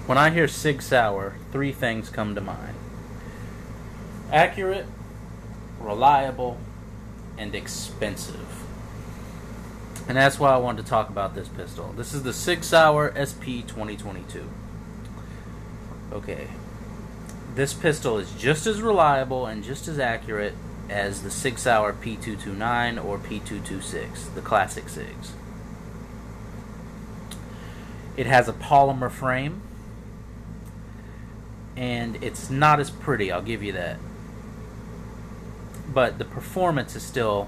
When I hear Sig Sauer, three things come to mind: accurate, reliable, and expensive. And that's why I wanted to talk about this pistol. This is the Sig Sauer SP 2022. Okay. This pistol is just as reliable and just as accurate as the Sig Sauer P229 or P226, the classic Sigs. It has a polymer frame, and it's not as pretty, I'll give you that. But the performance is still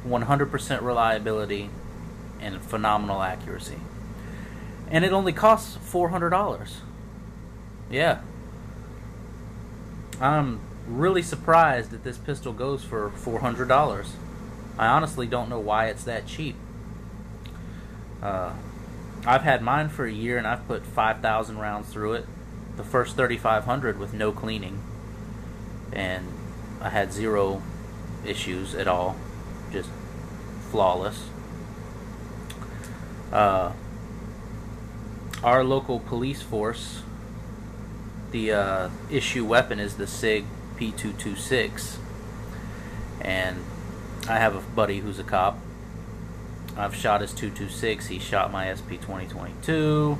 100% reliability and phenomenal accuracy. And it only costs $400. Yeah. I'm really surprised that this pistol goes for $400. I honestly don't know why it's that cheap. I've had mine for a year and I've put 5,000 rounds through it. The first 3,500 with no cleaning. And I had zero issues at all. Just flawless. Our local police force, the issue weapon is the Sig P226, and I have a buddy who's a cop. I've shot his 226, he shot my SP 2022,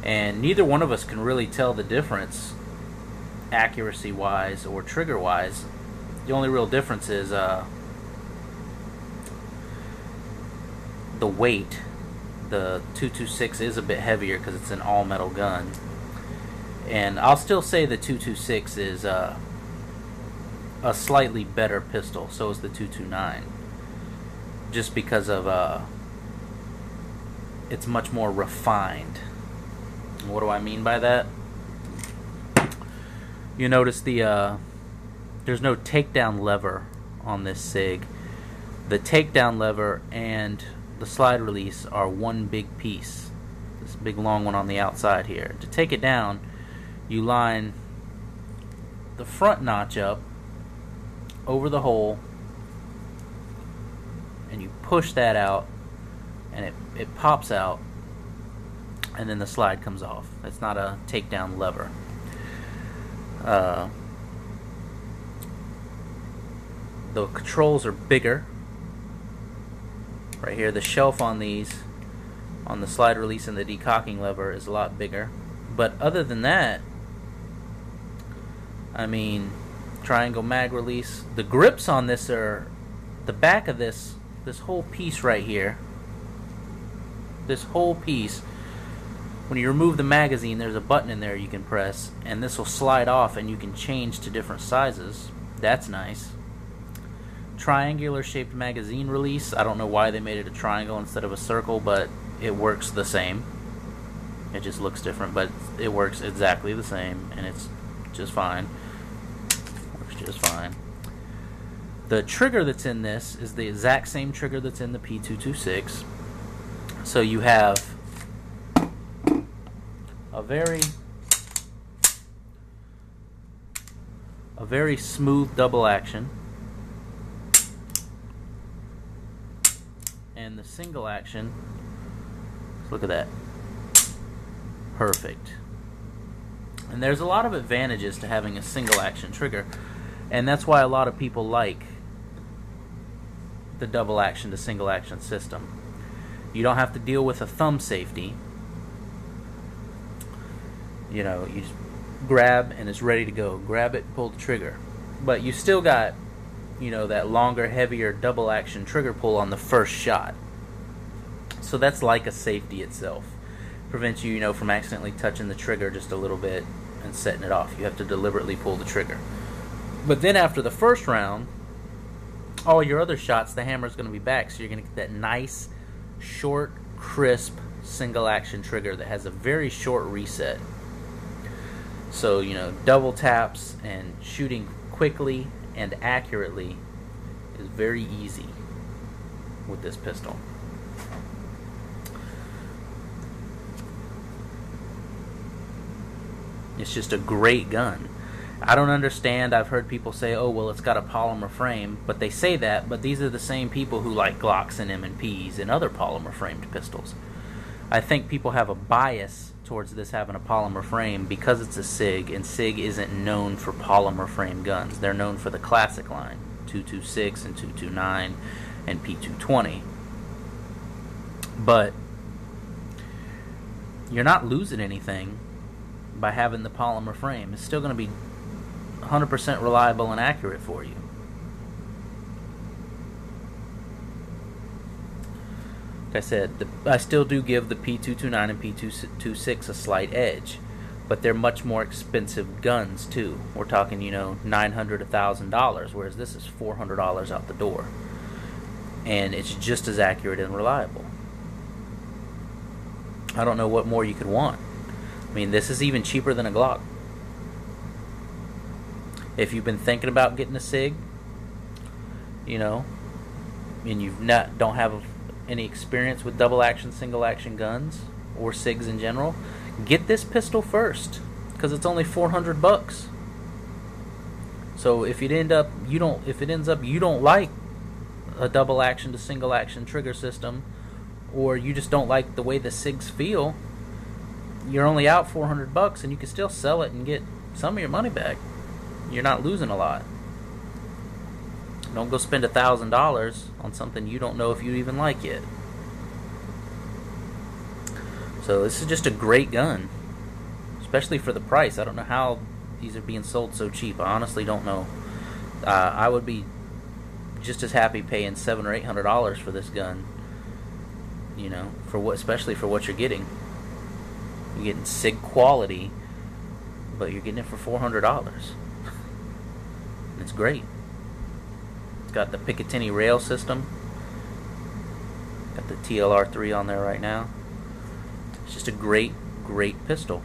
and neither one of us can really tell the difference accuracy wise or trigger wise. The only real difference is the weight. The 226 is a bit heavier because it's an all metal gun, and I'll still say the 226 is a slightly better pistol. So is the 229, just because of it's much more refined. And what do I mean by that? You notice the there's no takedown lever on this Sig. The takedown lever and the slide release are one big piece. This big long one on the outside here. To take it down, you line the front notch up over the hole, and you push that out, and it pops out, and then the slide comes off. It's not a takedown lever. The controls are bigger. Right here, the shelf on these, on the slide release and the decocking lever, is a lot bigger. But other than that, I mean, triangle mag release. The grips on this are, the back of this whole piece right here, this whole piece, when you remove the magazine, there's a button in there you can press, and this will slide off and you can change to different sizes. That's nice. Triangular shaped magazine release. I don't know why they made it a triangle instead of a circle, but it works the same. It just looks different, but it works exactly the same, and it's just fine. Works just fine. The trigger that's in this is the exact same trigger that's in the P226. So you have a very smooth double action, and the single action, look at that, perfect. And there's a lot of advantages to having a single action trigger, and that's why a lot of people like the double action to single action system. You don't have to deal with a thumb safety. You know, you just grab and it's ready to go. Grab it, pull the trigger. But you still got, you know, that longer, heavier double action trigger pull on the first shot. So that's like a safety itself. Prevents you, you know, from accidentally touching the trigger just a little bit and setting it off. You have to deliberately pull the trigger. But then after the first round, all your other shots, the hammer's going to be back, so you're going to get that nice, short, crisp, single action trigger that has a very short reset. So, you know, double taps and shooting quickly and accurately is very easy with this pistol. It's just a great gun. I don't understand. I've heard people say, oh, well, it's got a polymer frame. But they say that, but these are the same people who like Glocks and M&Ps and other polymer framed pistols. I think people have a bias towards this having a polymer frame because it's a Sig, and Sig isn't known for polymer frame guns. They're known for the classic line, 226 and 229 and P220. But you're not losing anything by having the polymer frame. It's still going to be 100% reliable and accurate for you. Like I said, I still do give the P229 and P226 a slight edge, but they're much more expensive guns too. We're talking, $900, $1,000, whereas this is $400 out the door, and it's just as accurate and reliable. I don't know what more you could want. I mean, this is even cheaper than a Glock. If you've been thinking about getting a Sig, and you don't have any experience with double action, single action guns or Sigs in general, get this pistol first, because it's only $400. So if it ends up you don't like a double action to single action trigger system, or you just don't like the way the Sigs feel, you're only out $400, and you can still sell it and get some of your money back. You're not losing a lot. Don't go spend $1,000 on something you don't know if you even like yet. So this is just a great gun, especially for the price. I don't know how these are being sold so cheap. I honestly don't know. I would be just as happy paying $700 or $800 for this gun. Especially for what you're getting. You're getting Sig quality, but you're getting it for $400. It's great. It's got the Picatinny rail system. Got the TLR3 on there right now. It's just a great, great pistol.